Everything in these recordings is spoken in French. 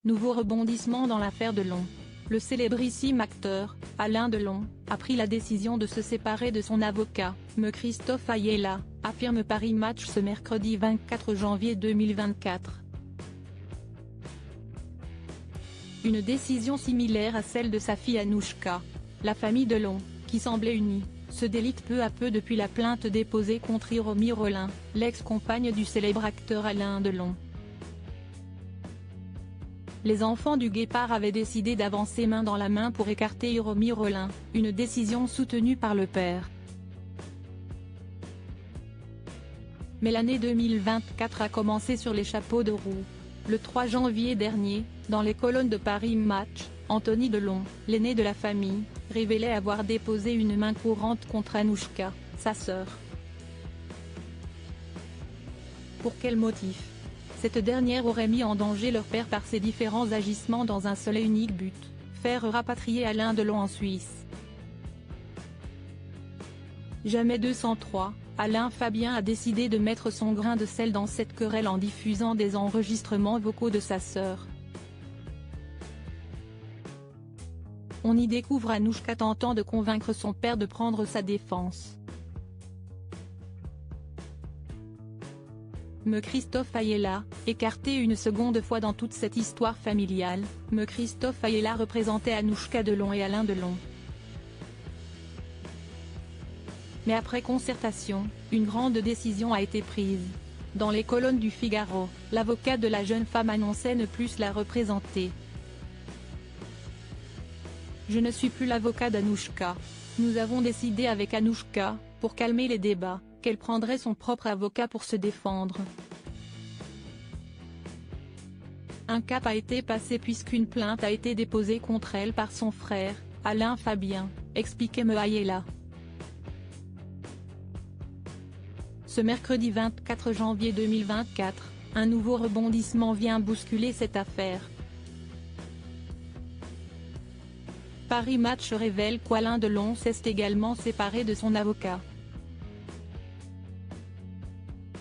Nouveau rebondissement dans l'affaire Delon. Le célébrissime acteur, Alain Delon, a pris la décision de se séparer de son avocat, Me Christophe Ayala, affirme Paris Match ce mercredi 24 janvier 2024. Une décision similaire à celle de sa fille Anouchka. La famille Delon, qui semblait unie, se délite peu à peu depuis la plainte déposée contre Hiromi Rollin, l'ex-compagne du célèbre acteur Alain Delon. Les enfants du Guépard avaient décidé d'avancer main dans la main pour écarter Hiromi Rollin, une décision soutenue par le père. Mais l'année 2024 a commencé sur les chapeaux de roue. Le 3 janvier dernier, dans les colonnes de Paris Match, Anthony Delon, l'aîné de la famille, révélait avoir déposé une main courante contre Anouchka, sa sœur. Pour quel motif ? Cette dernière aurait mis en danger leur père par ses différents agissements dans un seul et unique but, faire rapatrier Alain Delon en Suisse. Jamais 203, Alain Fabien a décidé de mettre son grain de sel dans cette querelle en diffusant des enregistrements vocaux de sa sœur. On y découvre Anouchka tentant de convaincre son père de prendre sa défense. Me Christophe Ayala, écarté une seconde fois dans toute cette histoire familiale, Me Christophe Ayala représentait Anouchka Delon et Alain Delon. Mais après concertation, une grande décision a été prise. Dans les colonnes du Figaro, l'avocat de la jeune femme annonçait ne plus la représenter. Je ne suis plus l'avocat d'Anouchka. Nous avons décidé avec Anouchka, pour calmer les débats, qu'elle prendrait son propre avocat pour se défendre. Un cap a été passé puisqu'une plainte a été déposée contre elle par son frère, Alain Fabien, expliquait Me Ayala. Ce mercredi 24 janvier 2024, un nouveau rebondissement vient bousculer cette affaire. Paris Match révèle qu'Alain Delon s'est également séparé de son avocat.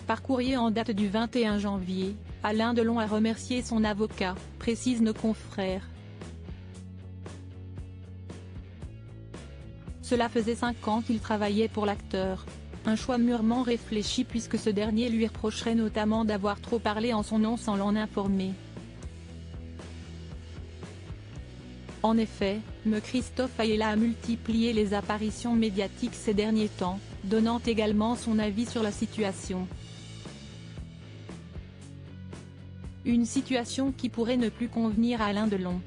Par courrier en date du 21 janvier, Alain Delon a remercié son avocat, précise nos confrères. Cela faisait 5 ans qu'il travaillait pour l'acteur. Un choix mûrement réfléchi puisque ce dernier lui reprocherait notamment d'avoir trop parlé en son nom sans l'en informer. En effet, Me Christophe Ayala a multiplié les apparitions médiatiques ces derniers temps, donnant également son avis sur la situation. Une situation qui pourrait ne plus convenir à Alain Delon.